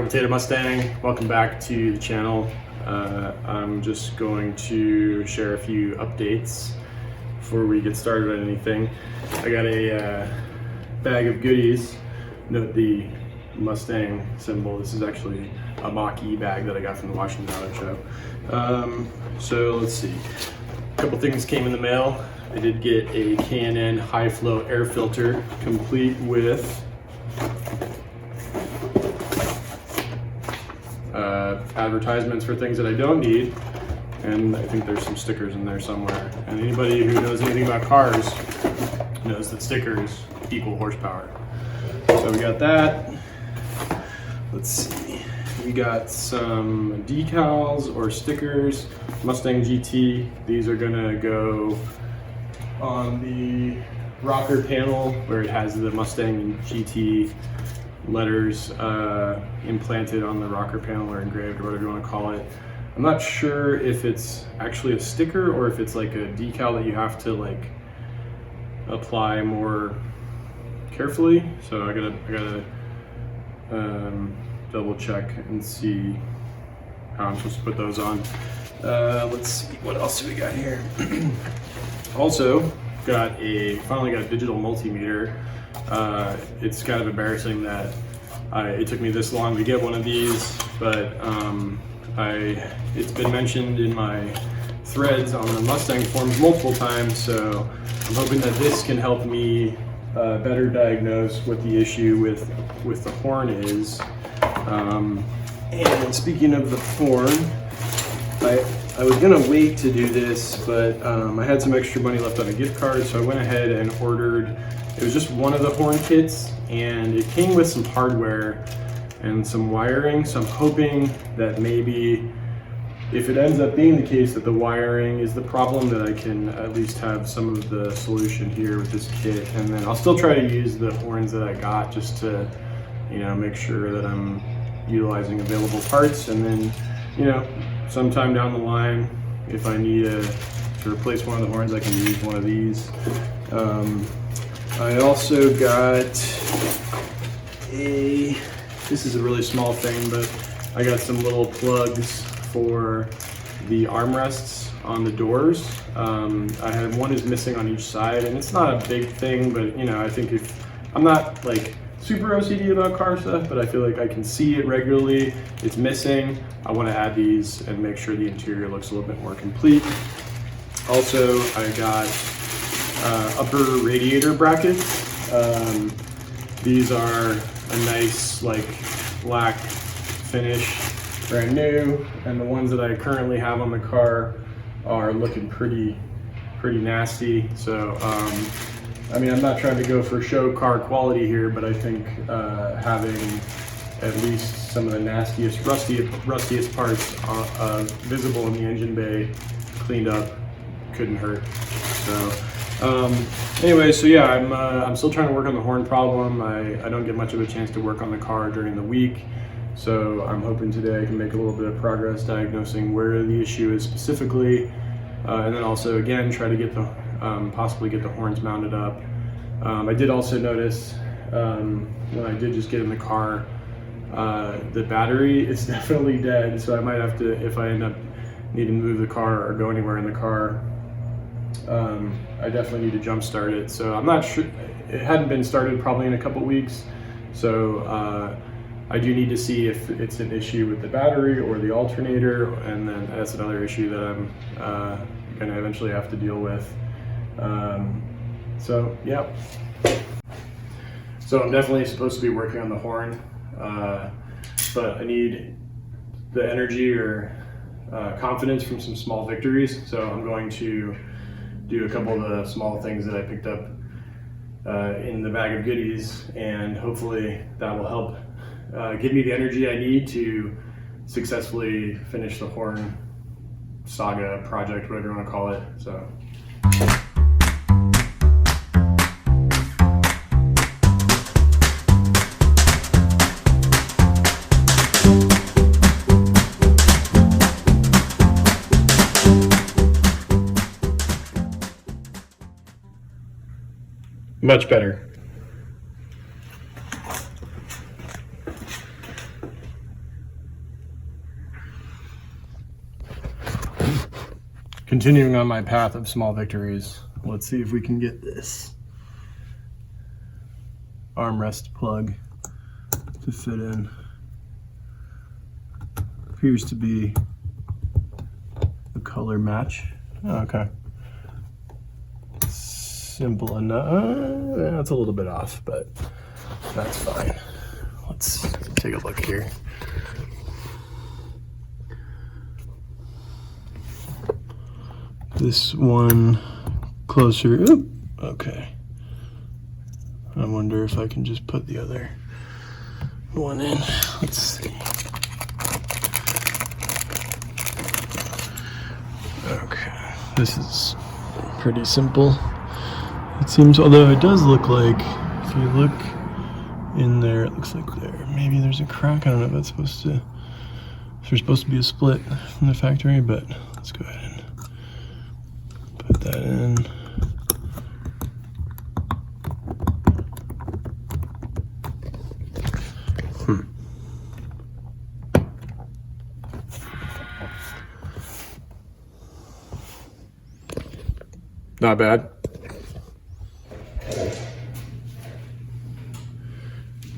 Taco Potato Mustang. Welcome back to the channel. I'm just going to share a few updates before we get started on anything. I got a bag of goodies. Note the Mustang symbol. This is actually a Mach-E bag that I got from the Washington Auto Show. So let's see. A couple things came in the mail. I did get a K&N high flow air filter complete with advertisements for things that I don't need, and I think there's some stickers in there somewhere. And anybody who knows anything about cars knows that stickers equal horsepower. So we got that. Let's see. We got some decals or stickers. Mustang GT. These are gonna go on the rocker panel where it has the Mustang GT letters implanted on the rocker panel or engraved or whatever you want to call it. I'm not sure if it's actually a sticker or if it's like a decal that you have to like apply more carefully. So I gotta double check and see how I'm supposed to put those on. Let's see, what else do we got here? Also finally got a digital multimeter. It's kind of embarrassing that it took me this long to get one of these, but it's been mentioned in my threads on the Mustang forums multiple times, so I'm hoping that this can help me better diagnose what the issue with the horn is. And speaking of the horn, I was gonna wait to do this, but I had some extra money left on a gift card, so I went ahead and ordered. It was just one of the horn kits, and it came with some hardware and some wiring, so I'm hoping that maybe if it ends up being the case that the wiring is the problem, that I can at least have some of the solution here with this kit. And then I'll still try to use the horns that I got just to, make sure that I'm utilizing available parts. And then, sometime down the line, if I need to replace one of the horns, I can use one of these. I also got this is a really small thing, but I got some little plugs for the armrests on the doors. I had one is missing on each side, and it's not a big thing, but I think if I'm not like super OCD about car stuff, but I feel like I can see it regularly. It's missing. I want to add these and make sure the interior looks a little bit more complete. Also, I got upper radiator brackets. These are a nice like black finish, brand new, and the ones that I currently have on the car are looking pretty nasty. So I'm not trying to go for show car quality here, but I think having at least some of the nastiest, rustiest parts visible in the engine bay cleaned up couldn't hurt. So anyway, so yeah, I'm still trying to work on the horn problem. I don't get much of a chance to work on the car during the week, so I'm hoping today I can make a little bit of progress diagnosing where the issue is specifically, and then also again try to get the possibly get the horns mounted up. I did also notice when I did just get in the car, the battery is definitely dead, so I might have to, if I end up needing to move the car or go anywhere in the car, I definitely need to jump start it. So I'm not sure, it hadn't been started probably in a couple weeks, so I do need to see if it's an issue with the battery or the alternator, and then that's another issue that I'm gonna eventually have to deal with. So yeah, so I'm definitely supposed to be working on the horn, but I need the energy or confidence from some small victories, so I'm going to do a couple of the small things that I picked up in the bag of goodies, and hopefully that will help give me the energy I need to successfully finish the horn saga project, whatever you want to call it. So. Much better. continuing on my path of small victories, let's see if we can get this armrest plug to fit in. Appears to be a color match. Okay. Simple enough. That's a little bit off, but that's fine. Let's take a look here. This one closer. Oop, okay. I wonder if I can just put the other one in. Let's see. Okay, this is pretty simple. It seems, although it does look like, if you look in there, it looks like there, maybe there's a crack. I don't know if that's supposed to, if there's supposed to be a split from the factory, but let's go ahead and put that in. Not bad.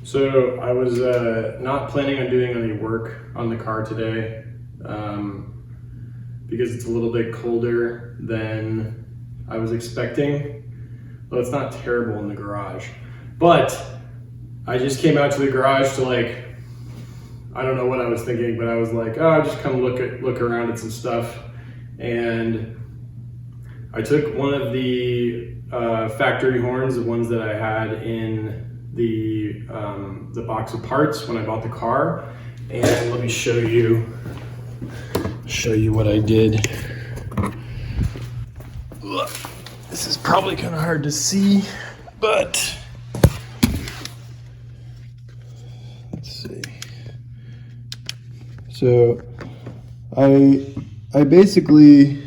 So I was not planning on doing any work on the car today because it's a little bit colder than I was expecting. Well, it's not terrible in the garage, but I just came out to the garage to, like, I don't know what I was thinking, but I was like, oh, I'll just come look around at some stuff. And I took one of the factory horns, the ones that I had in the box of parts when I bought the car, and let me show you what I did. This is probably kind of hard to see, but let's see. So I basically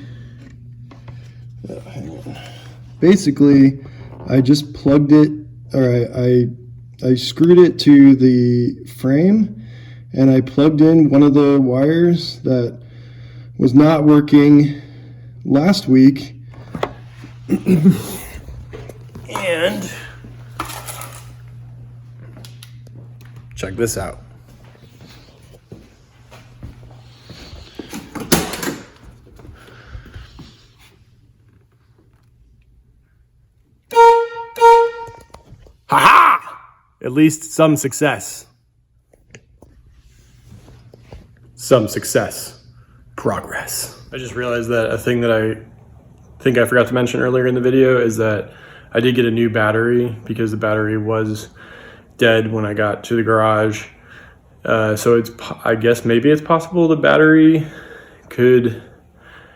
I just plugged it, or I screwed it to the frame, and I plugged in one of the wires that was not working last week. And check this out. At least some success. Some success. Progress. I just realized that a thing that I think I forgot to mention earlier in the video is that I did get a new battery because the battery was dead when I got to the garage. So I guess maybe it's possible the battery could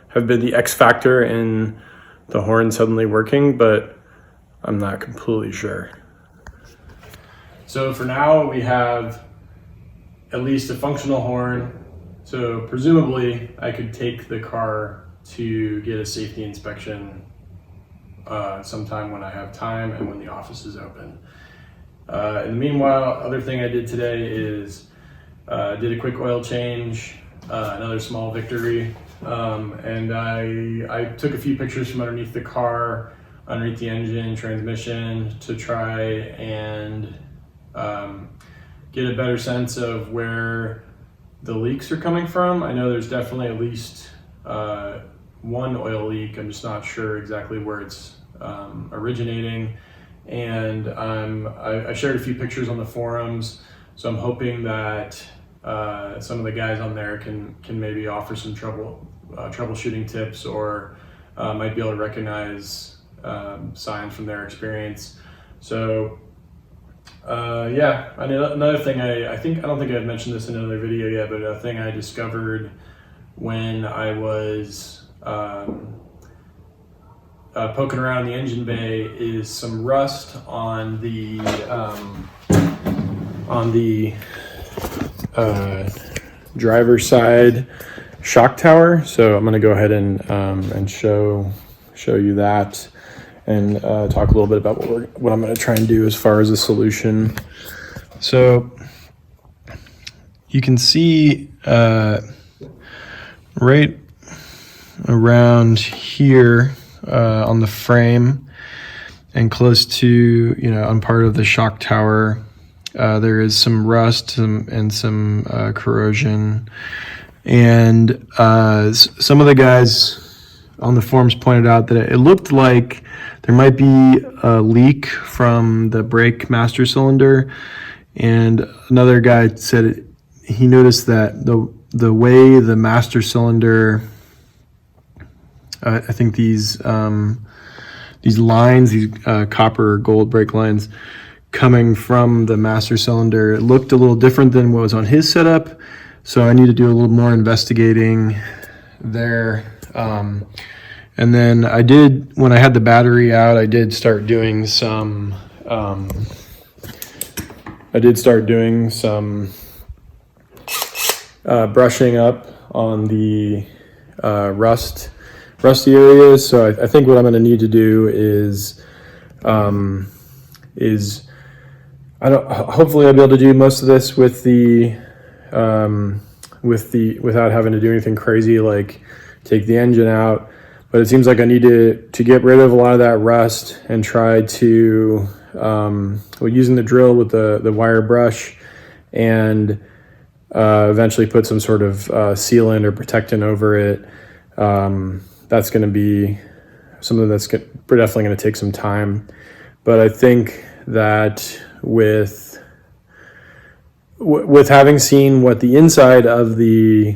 have been the X factor in the horn suddenly working, but I'm not completely sure. So for now, we have at least a functional horn. So presumably I could take the car to get a safety inspection sometime when I have time and when the office is open. In the meanwhile, other thing I did today is did a quick oil change, another small victory. And I took a few pictures from underneath the car, underneath the engine, transmission, to try and get a better sense of where the leaks are coming from. I know there's definitely at least one oil leak. I'm just not sure exactly where it's originating. And I shared a few pictures on the forums, so I'm hoping that some of the guys on there can maybe offer some troubleshooting tips, or might be able to recognize signs from their experience. So yeah, another thing I don't think I've mentioned this in another video yet, but a thing I discovered when I was poking around the engine bay is some rust on the driver's side shock tower. So I'm going to go ahead and show you that, and talk a little bit about what I'm going to try and do as far as a solution. So you can see right around here on the frame and close to, on part of the shock tower. There is some rust and some corrosion. And some of the guys on the forums pointed out that it looked like there might be a leak from the brake master cylinder. And another guy said he noticed that the way the master cylinder, I think these lines, these copper gold brake lines coming from the master cylinder, it looked a little different than what was on his setup. So I need to do a little more investigating there. And then when I had the battery out, I did start doing some brushing up on the rusty areas. So I think what I'm going to need to do is hopefully I'll be able to do most of this without having to do anything crazy like take the engine out. But it seems like I need to get rid of a lot of that rust and try to using the drill with the wire brush and eventually put some sort of sealant or protectant over it. That's going to be something that's definitely going to take some time. But I think that with having seen what the inside of the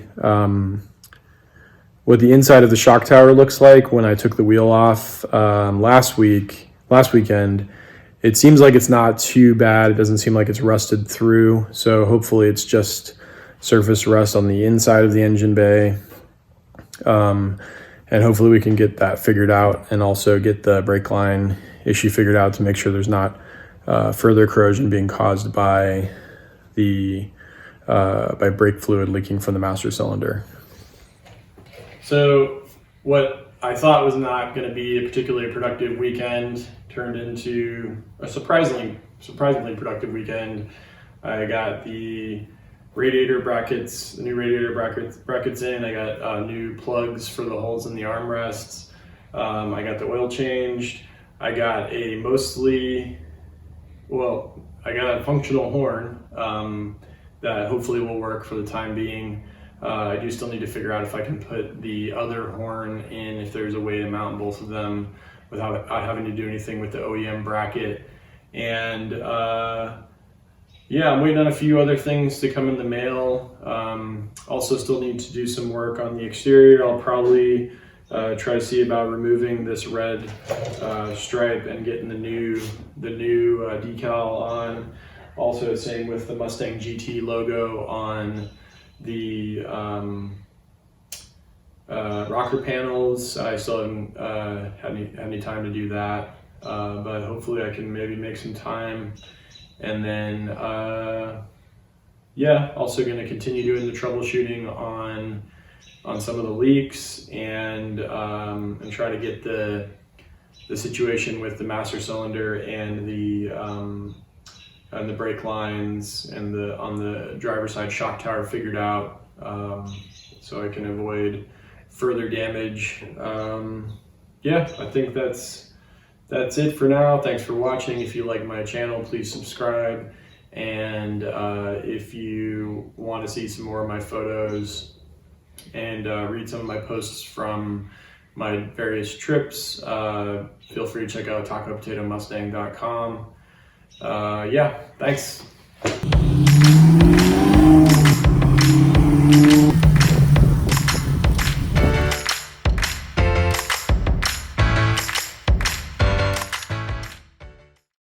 shock tower looks like when I took the wheel off last weekend, it seems like it's not too bad. It doesn't seem like it's rusted through. So hopefully it's just surface rust on the inside of the engine bay. And hopefully we can get that figured out and also get the brake line issue figured out to make sure there's not further corrosion being caused by brake fluid leaking from the master cylinder. So what I thought was not going to be a particularly productive weekend turned into a surprisingly productive weekend. I got the radiator brackets, the new radiator brackets in. I got new plugs for the holes in the armrests. I got the oil changed. I got a functional horn that hopefully will work for the time being. I do still need to figure out if I can put the other horn in, if there's a way to mount both of them without having to do anything with the OEM bracket. And I'm waiting on a few other things to come in the mail. Also still need to do some work on the exterior. I'll probably try to see about removing this red stripe and getting the new decal on. Also, same with the Mustang GT logo on the rocker panels. I still haven't had any time to do that, but hopefully I can maybe make some time. And then, also going to continue doing the troubleshooting on some of the leaks and try to get the situation with the master cylinder and the brake lines and on the driver's side shock tower figured out, so I can avoid further damage. I think that's it for now. Thanks for watching. If you like my channel, please subscribe. And if you want to see some more of my photos and read some of my posts from my various trips, feel free to check out tacopotatomustang.com. Thanks.